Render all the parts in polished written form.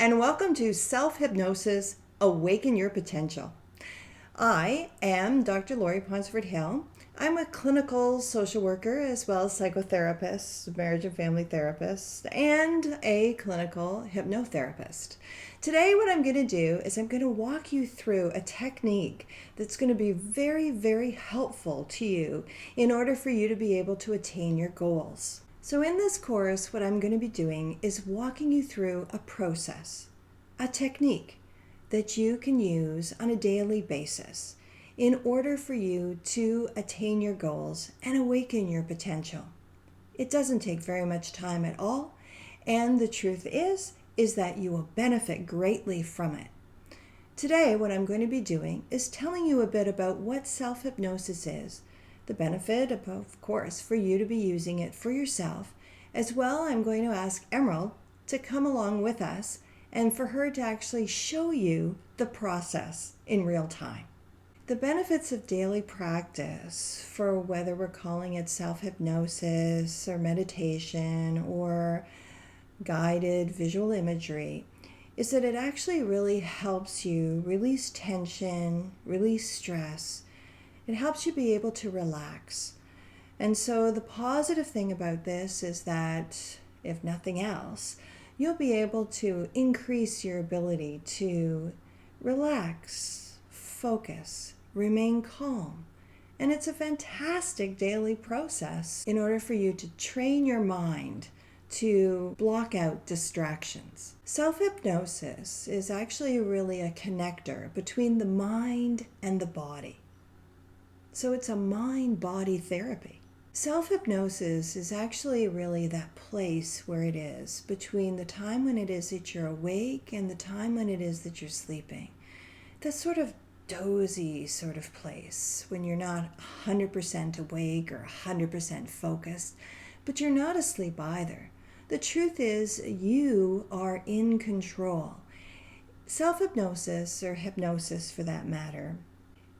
and welcome to Self-Hypnosis Awaken Your Potential. I am Dr. Laurie Hill. I'm a clinical social worker as well as psychotherapist, marriage and family therapist, and a clinical hypnotherapist. Today what I'm going to do is I'm going to walk you through a technique that's going to be very, very helpful to you in order for you to be able to attain your goals. So in this course, what I'm going to be doing is walking you through a process, a technique that you can use on a daily basis in order for you to attain your goals and awaken your potential. It doesn't take very much time at all, and the truth is that you will benefit greatly from it. Today, what I'm going to be doing is telling you a bit about what self-hypnosis is, the benefit, of course, for you to be using it for yourself. As well, I'm going to ask Emerald to come along with us and for her to actually show you the process in real time. The benefits of daily practice, for whether we're calling it self-hypnosis or meditation or guided visual imagery, is that it actually really helps you release tension, release stress. It helps you be able to relax. And so the positive thing about this is that, if nothing else, you'll be able to increase your ability to relax, focus, remain calm. And it's a fantastic daily process in order for you to train your mind to block out distractions. Self-hypnosis is actually really a connector between the mind and the body. So it's a mind-body therapy. Self-hypnosis is actually really that place where it is between the time when it is that you're awake and the time when it is that you're sleeping. That sort of dozy sort of place when you're not 100% awake or 100% focused, but you're not asleep either. The truth is you are in control. Self-hypnosis, or hypnosis for that matter,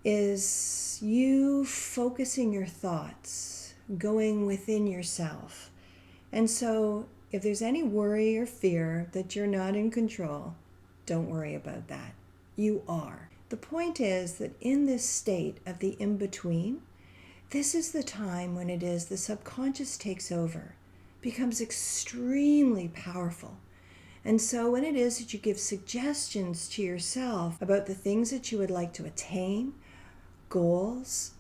is you focusing your thoughts, going within yourself. And so if there's any worry or fear that you're not in control, don't worry about that. You are. The point is that in this state of the in-between, this is the time when it is the subconscious takes over, becomes extremely powerful. And so when it is that you give suggestions to yourself about the things that you would like to attain, goals,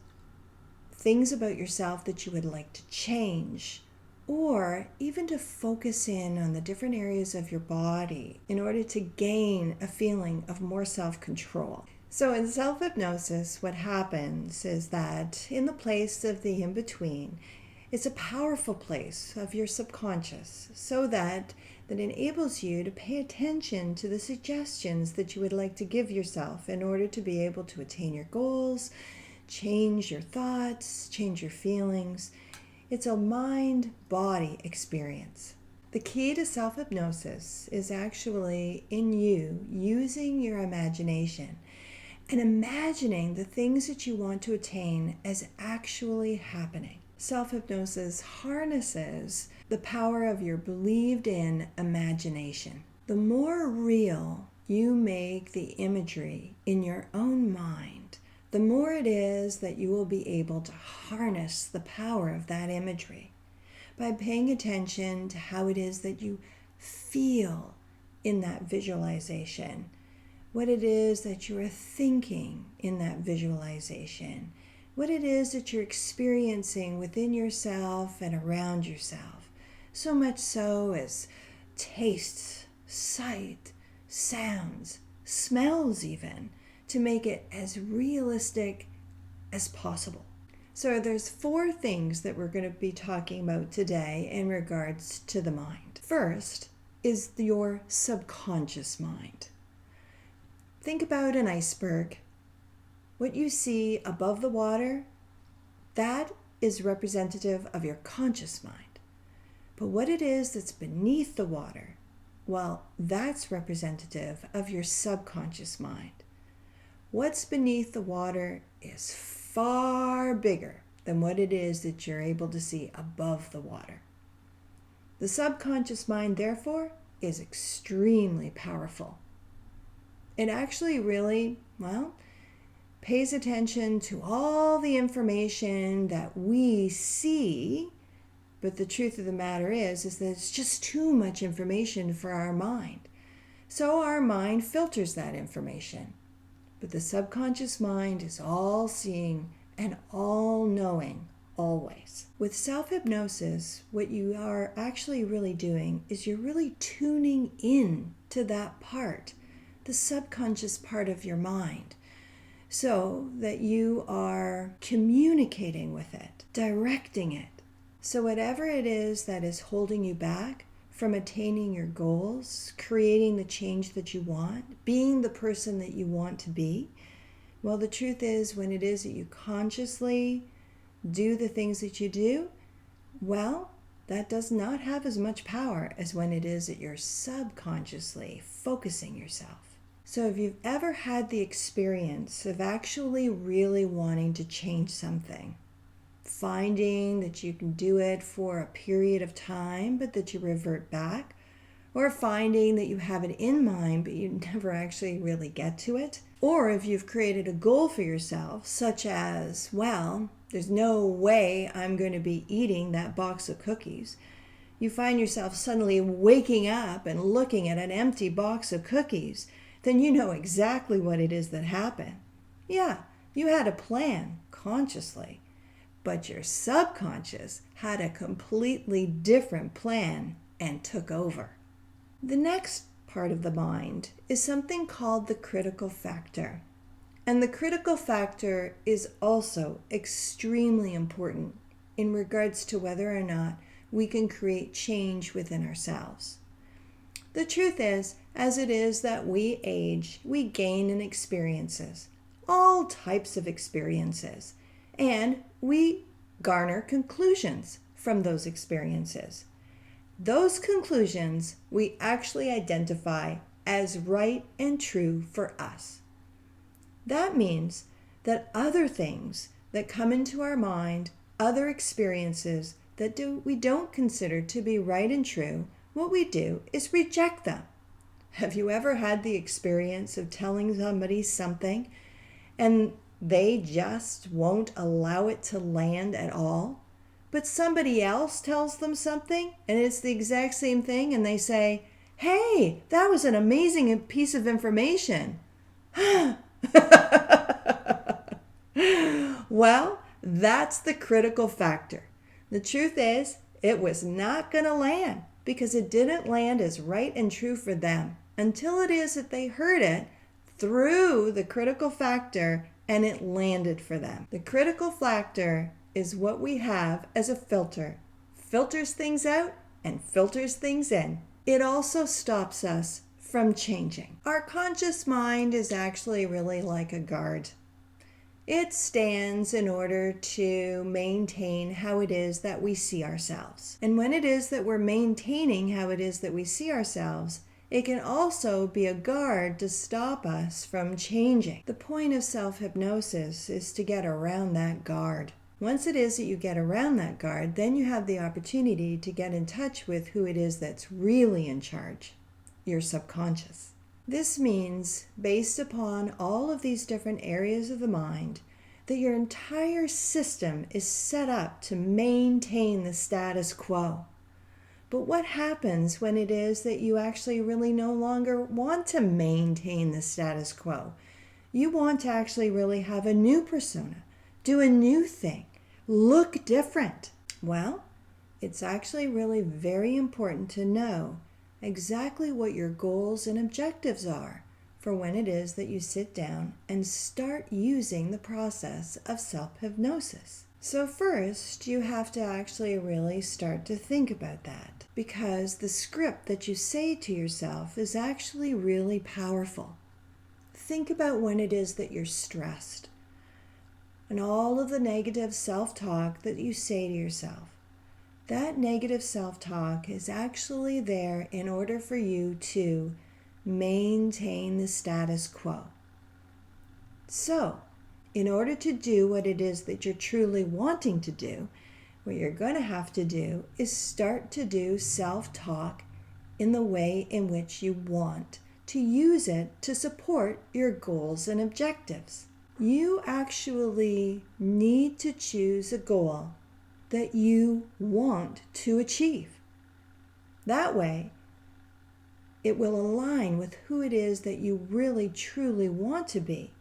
things about yourself that you would like to change, or even to focus in on the different areas of your body in order to gain a feeling of more self-control. So in self-hypnosis, what happens is that in the place of the in-between, it's a powerful place of your subconscious, so that enables you to pay attention to the suggestions that you would like to give yourself in order to be able to attain your goals, change your thoughts, change your feelings. It's a mind-body experience. The key to self-hypnosis is actually in you using your imagination and imagining the things that you want to attain as actually happening. Self-hypnosis harnesses the power of your believed-in imagination. The more real you make the imagery in your own mind, the more it is that you will be able to harness the power of that imagery by paying attention to how it is that you feel in that visualization, what it is that you are thinking in that visualization, what it is that you're experiencing within yourself and around yourself. So much so as tastes, sight, sounds, smells even, to make it as realistic as possible. So there's 4 things that we're going to be talking about today in regards to the mind. First is your subconscious mind. Think about an iceberg. What you see above the water, that is representative of your conscious mind. But what it is that's beneath the water, well, that's representative of your subconscious mind. What's beneath the water is far bigger than what it is that you're able to see above the water. The subconscious mind, therefore, is extremely powerful. It actually really, pays attention to all the information that we see, but the truth of the matter is that it's just too much information for our mind. So our mind filters that information. But the subconscious mind is all-seeing and all-knowing, always. With self-hypnosis, what you are actually really doing is you're really tuning in to that part, the subconscious part of your mind, so that you are communicating with it, directing it. So whatever it is that is holding you back from attaining your goals, creating the change that you want, being the person that you want to be, well, the truth is, when it is that you consciously do the things that you do, well, that does not have as much power as when it is that you're subconsciously focusing yourself. So if you've ever had the experience of actually really wanting to change something, finding that you can do it for a period of time, but that you revert back, or finding that you have it in mind, but you never actually really get to it, or if you've created a goal for yourself, such as, well, there's no way I'm going to be eating that box of cookies, you find yourself suddenly waking up and looking at an empty box of cookies, then you know exactly what it is that happened. Yeah, you had a plan consciously, but your subconscious had a completely different plan and took over. The next part of the mind is something called the critical factor. And the critical factor is also extremely important in regards to whether or not we can create change within ourselves. The truth is, as it is that we age, we gain in experiences, all types of experiences, and we garner conclusions from those experiences. Those conclusions we actually identify as right and true for us. That means that other things that come into our mind, other experiences that we don't consider to be right and true, what we do is reject them. Have you ever had the experience of telling somebody something and they just won't allow it to land at all? But somebody else tells them something and it's the exact same thing and they say, "Hey, that was an amazing piece of information." Well, that's the critical factor. The truth is, it was not going to land because it didn't land as right and true for them until it is that they heard it through the critical factor and it landed for them. The critical factor is what we have as a filter. Filters things out and filters things in. It also stops us from changing. Our conscious mind is actually really like a guard. It stands in order to maintain how it is that we see ourselves. And when it is that we're maintaining how it is that we see ourselves, it can also be a guard to stop us from changing. The point of self-hypnosis is to get around that guard. Once it is that you get around that guard, then you have the opportunity to get in touch with who it is that's really in charge, your subconscious. This means, based upon all of these different areas of the mind, that your entire system is set up to maintain the status quo. But what happens when it is that you actually really no longer want to maintain the status quo? You want to actually really have a new persona, do a new thing, look different. Well, it's actually really very important to know exactly what your goals and objectives are for when it is that you sit down and start using the process of self-hypnosis. So first, you have to actually really start to think about that, because the script that you say to yourself is actually really powerful. Think about when it is that you're stressed and all of the negative self-talk that you say to yourself. That negative self-talk is actually there in order for you to maintain the status quo. So, in order to do what it is that you're truly wanting to do, what you're going to have to do is start to do self-talk in the way in which you want to use it to support your goals and objectives. You actually need to choose a goal that you want to achieve. That way, it will align with who it is that you really truly want to be,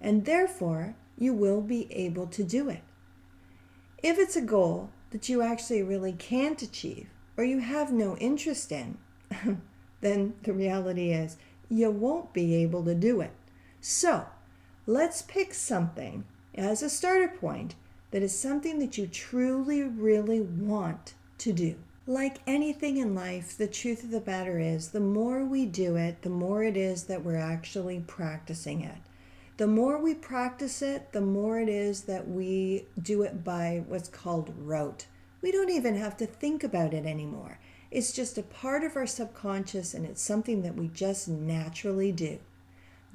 and therefore you will be able to do it. If it's a goal that you actually really can't achieve or you have no interest in, then the reality is you won't be able to do it. So let's pick something as a starter point that is something that you truly, really want to do. Like anything in life, the truth of the matter is, the more we do it, the more it is that we're actually practicing it. The more we practice it, the more it is that we do it by what's called rote. We don't even have to think about it anymore. It's just a part of our subconscious, and it's something that we just naturally do.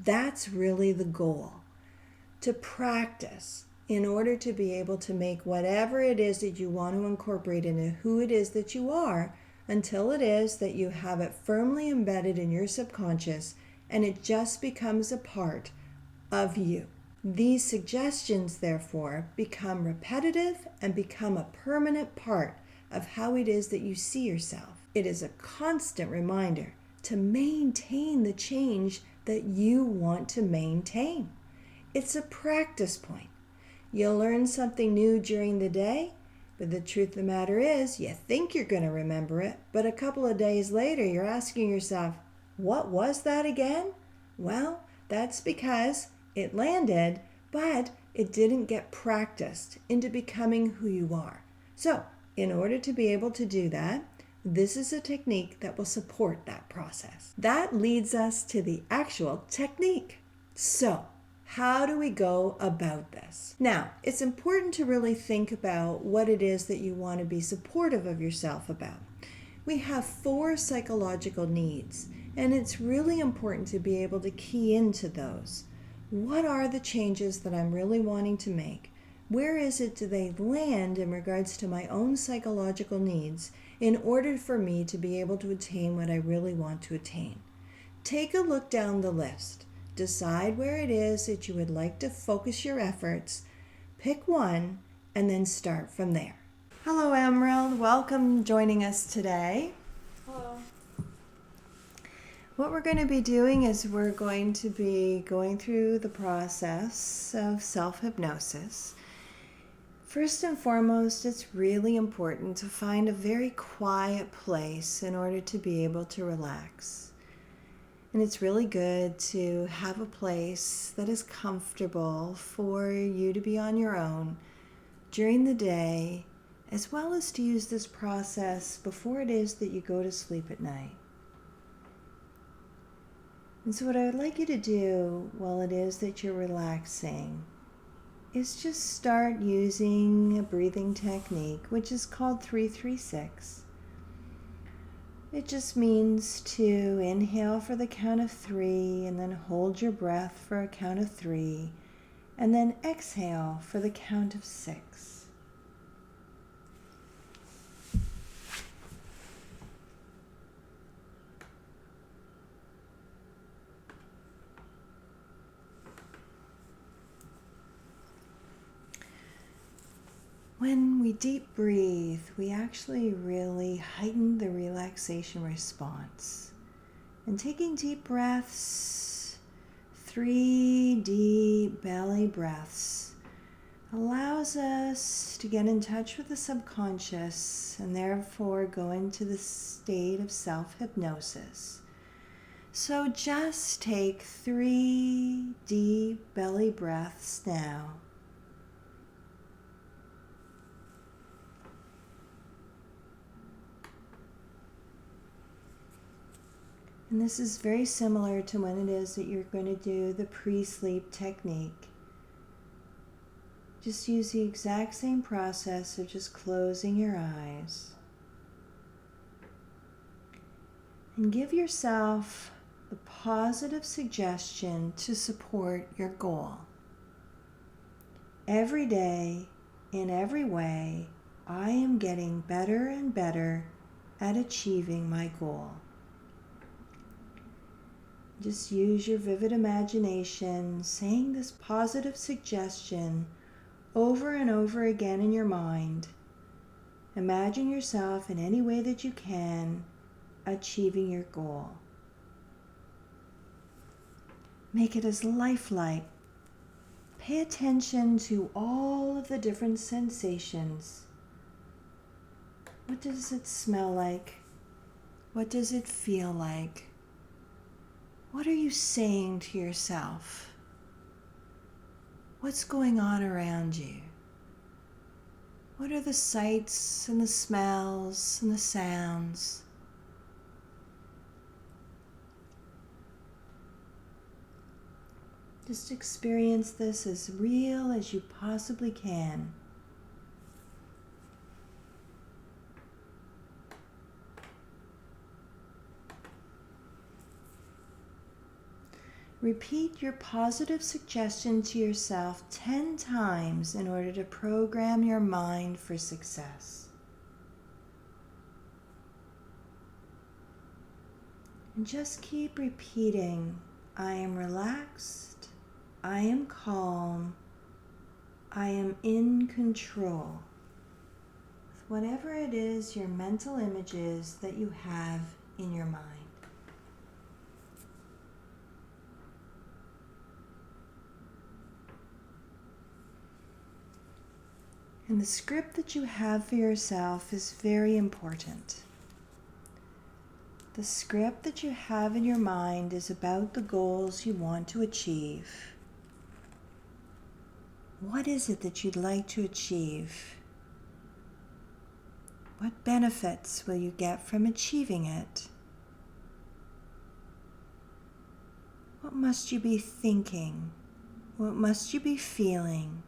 That's really the goal. To practice in order to be able to make whatever it is that you want to incorporate into who it is that you are, until it is that you have it firmly embedded in your subconscious and it just becomes a part of you. These suggestions, therefore, become repetitive and become a permanent part of how it is that you see yourself. It is a constant reminder to maintain the change that you want to maintain. It's a practice point. You'll learn something new during the day, but the truth of the matter is, you think you're going to remember it, but a couple of days later, you're asking yourself, what was that again? Well, that's because it landed, but it didn't get practiced into becoming who you are. So, in order to be able to do that, this is a technique that will support that process. That leads us to the actual technique. So, how do we go about this? Now, it's important to really think about what it is that you want to be supportive of yourself about. We have 4 psychological needs, and it's really important to be able to key into those. What are the changes that I'm really wanting to make? Where is it do they land in regards to my own psychological needs in order for me to be able to attain what I really want to attain? Take a look down the list. Decide where it is that you would like to focus your efforts, pick one, and then start from there. Hello, Emerald. Welcome joining us today. Hello. What we're going to be doing is we're going to be going through the process of self-hypnosis. First and foremost, it's really important to find a very quiet place in order to be able to relax. And it's really good to have a place that is comfortable for you to be on your own during the day, as well as to use this process before it is that you go to sleep at night. And so what I would like you to do while it is that you're relaxing is just start using a breathing technique, which is called 3-3-6. It just means to inhale for the count of 3 and then hold your breath for a count of 3 and then exhale for the count of 6. When we deep breathe, we actually really heighten the relaxation response. And taking deep breaths, 3 deep belly breaths, allows us to get in touch with the subconscious and therefore go into the state of self-hypnosis. So just take 3 deep belly breaths now. And this is very similar to when it is that you're going to do the pre-sleep technique. Just use the exact same process of just closing your eyes. And give yourself a positive suggestion to support your goal. Every day, in every way, I am getting better and better at achieving my goal. Just use your vivid imagination, saying this positive suggestion over and over again in your mind. Imagine yourself in any way that you can achieving your goal. Make it as lifelike. Pay attention to all of the different sensations. What does it smell like? What does it feel like? What are you saying to yourself? What's going on around you? What are the sights and the smells and the sounds? Just experience this as real as you possibly can. Repeat your positive suggestion to yourself 10 times in order to program your mind for success. And just keep repeating, I am relaxed, I am calm, I am in control. Whatever it is, your mental images that you have in your mind. And the script that you have for yourself is very important. The script that you have in your mind is about the goals you want to achieve. What is it that you'd like to achieve? What benefits will you get from achieving it? What must you be thinking? What must you be feeling?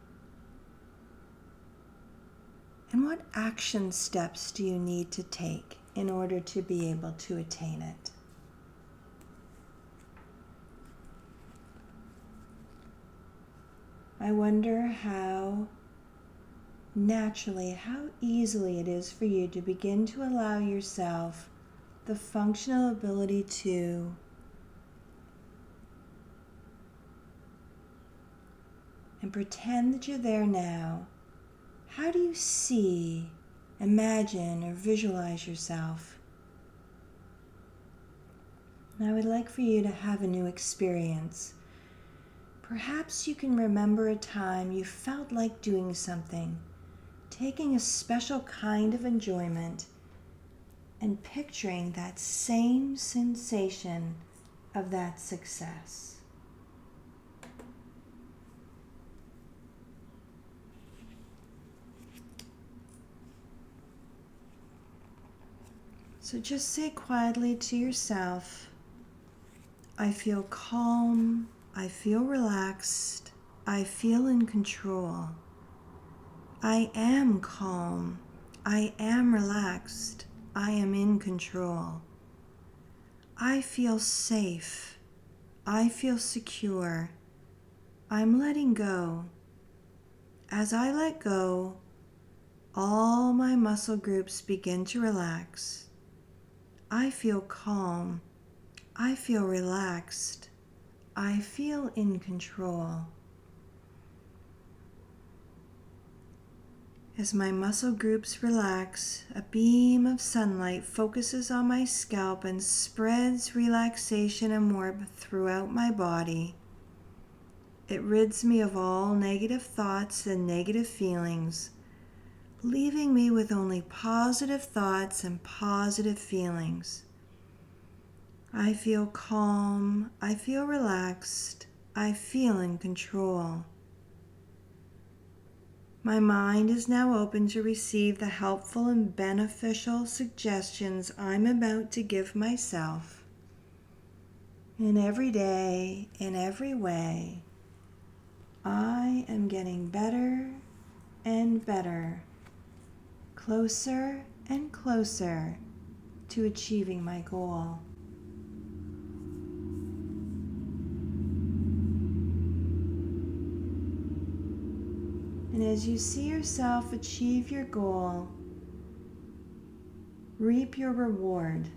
And what action steps do you need to take in order to be able to attain it? I wonder how naturally, how easily it is for you to begin to allow yourself the functional ability to and pretend that you're there now. How do you see, imagine, or visualize yourself? And I would like for you to have a new experience. Perhaps you can remember a time you felt like doing something, taking a special kind of enjoyment, and picturing that same sensation of that success. So just say quietly to yourself, I feel calm, I feel relaxed, I feel in control. I am calm, I am relaxed, I am in control. I feel safe, I feel secure, I'm letting go. As I let go, all my muscle groups begin to relax. I feel calm, I feel relaxed, I feel in control. As my muscle groups relax, a beam of sunlight focuses on my scalp and spreads relaxation and warmth throughout my body. It rids me of all negative thoughts and negative feelings, leaving me with only positive thoughts and positive feelings. I feel calm, I feel relaxed, I feel in control. My mind is now open to receive the helpful and beneficial suggestions I'm about to give myself. And every day, in every way, I am getting better and better, closer and closer to achieving my goal. And as you see yourself achieve your goal, reap your reward.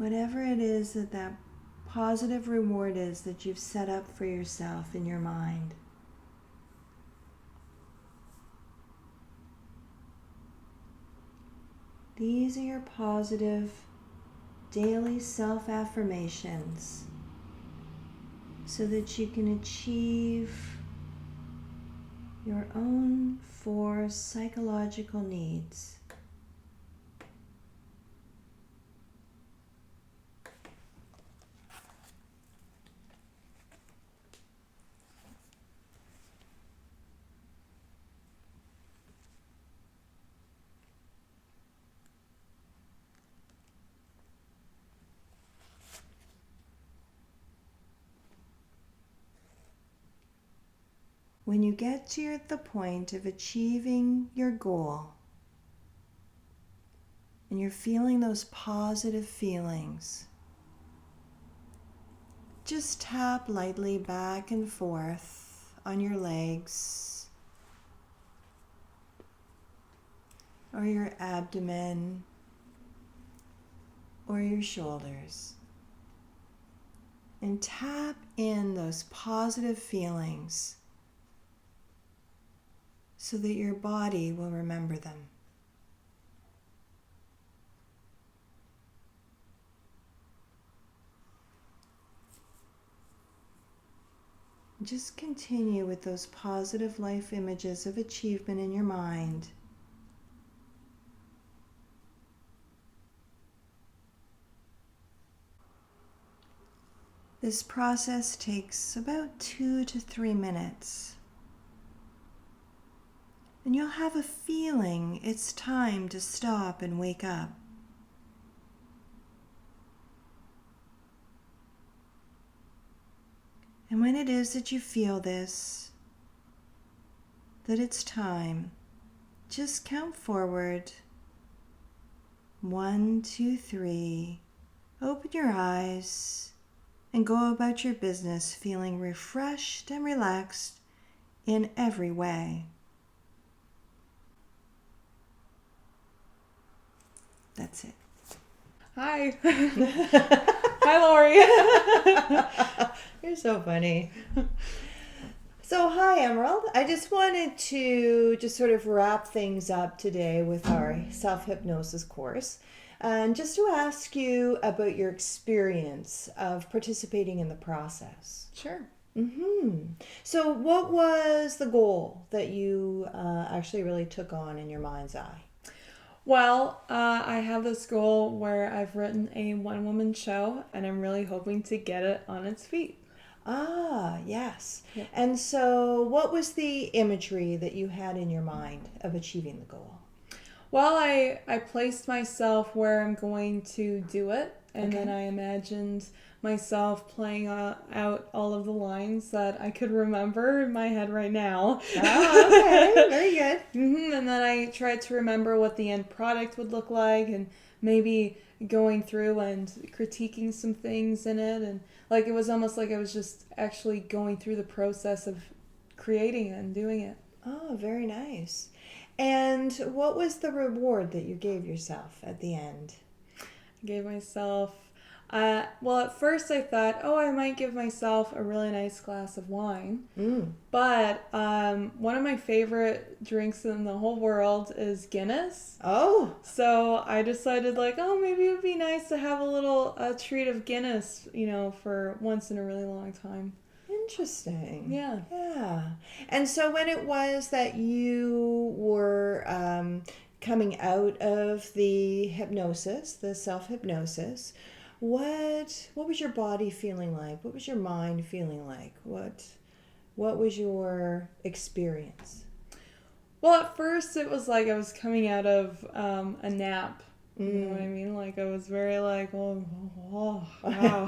Whatever it is that positive reward is that you've set up for yourself in your mind. These are your positive daily self-affirmations so that you can achieve your own 4 psychological needs. When you get to the point of achieving your goal and you're feeling those positive feelings, just tap lightly back and forth on your legs or your abdomen or your shoulders and tap in those positive feelings so that your body will remember them. Just continue with those positive life images of achievement in your mind. This process takes about 2 to 3 minutes. And you'll have a feeling it's time to stop and wake up. And when it is that you feel this, that it's time, just count forward. 1, 2, 3. Open your eyes and go about your business feeling refreshed and relaxed in every way. That's it. Hi. Hi, Laurie. You're so funny. So, hi, Emerald. I just wanted to just sort of wrap things up today with our Self-Hypnosis Course. And just to ask you about your experience of participating in the process. Sure. So, what was the goal that you actually really took on in your mind's eye? Well, I have this goal where I've written a one-woman show, and I'm really hoping to get it on its feet. Ah, yes. Yep. And so what was the imagery that you had in your mind of achieving the goal? Well, I placed myself where I'm going to do it, and Okay. then I imagined myself playing out all of the lines that I could remember in my head right now. Oh, okay. Very good. And then I tried to remember what the end product would look like, and maybe going through and critiquing some things in it, and like it was almost like I was just actually going through the process of creating it and doing it. Oh, very nice. And what was the reward that you gave yourself at the end? I gave myself, well, at first I thought, oh, I might give myself a really nice glass of wine. But one of my favorite drinks in the whole world is Guinness. Oh. So I decided maybe it would be nice to have a treat of Guinness, for once in a really long time. Interesting. Yeah. Yeah. And so when it was that you were coming out of the hypnosis, the self-hypnosis, what was your body feeling like? What was your mind feeling like? What was your experience? Well, at first it was like I was coming out of a nap. You know what I mean? Like I was very oh wow.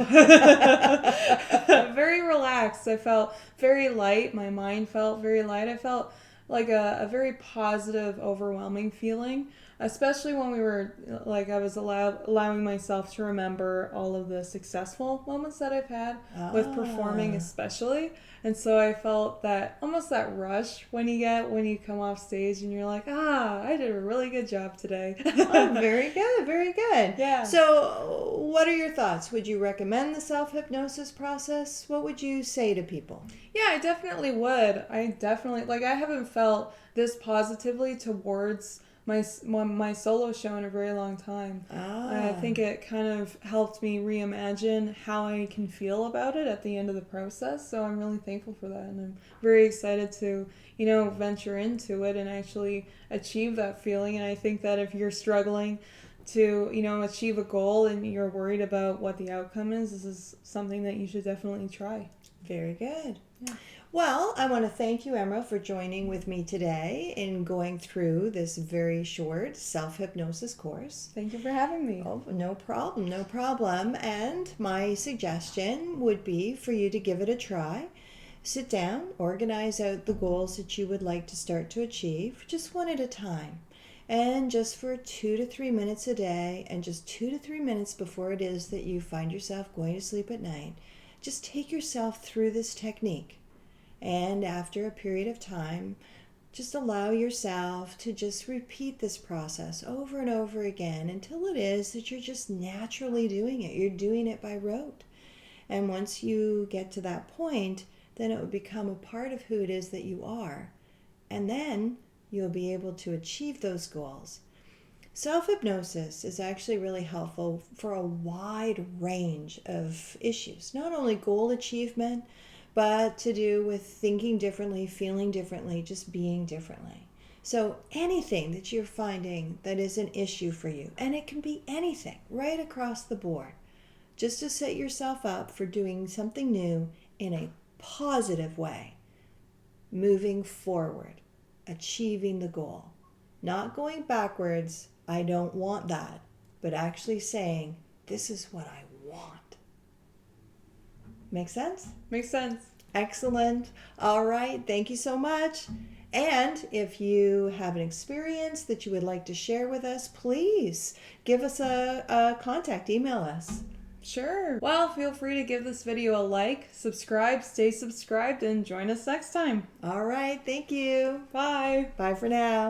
Very relaxed. I felt very light. My mind felt very light. I felt like a very positive, overwhelming feeling. especially when we were, like, I was allowing myself to remember all of the successful moments that I've had with performing, especially. And so I felt that almost that rush when you come off stage and you're like, I did a really good job today. Oh, very good, very good. Yeah. So, what are your thoughts? Would you recommend the self-hypnosis process? What would you say to people? Yeah, I definitely would. I haven't felt this positively towards my solo show in a very long time. I think it kind of helped me reimagine how I can feel about it at the end of the process. So I'm really thankful for that, and I'm very excited to, venture into it and actually achieve that feeling. And I think that if you're struggling to, achieve a goal and you're worried about what the outcome is, this is something that you should definitely try. Very good. Yeah. Well, I want to thank you, Emerald, for joining with me today in going through this very short self-hypnosis course. Thank you for having me. Oh, no problem, no problem. And my suggestion would be for you to give it a try. Sit down, organize out the goals that you would like to start to achieve, just one at a time. And just for 2 to 3 minutes a day, and just 2 to 3 minutes before it is that you find yourself going to sleep at night, just take yourself through this technique. And after a period of time, just allow yourself to just repeat this process over and over again until it is that you're just naturally doing it. You're doing it by rote. And once you get to that point, then it will become a part of who it is that you are. And then you'll be able to achieve those goals. Self-hypnosis is actually really helpful for a wide range of issues, not only goal achievement, but to do with thinking differently, feeling differently, just being differently. So anything that you're finding that is an issue for you, and it can be anything right across the board, just to set yourself up for doing something new in a positive way, moving forward, achieving the goal, not going backwards, I don't want that, but actually saying, this is what I want. Make sense? Makes sense. Excellent. All right. Thank you so much. And if you have an experience that you would like to share with us, please give us a contact. Email us. Sure. Well, feel free to give this video a like, subscribe, stay subscribed, and join us next time. All right. Thank you. Bye. Bye for now.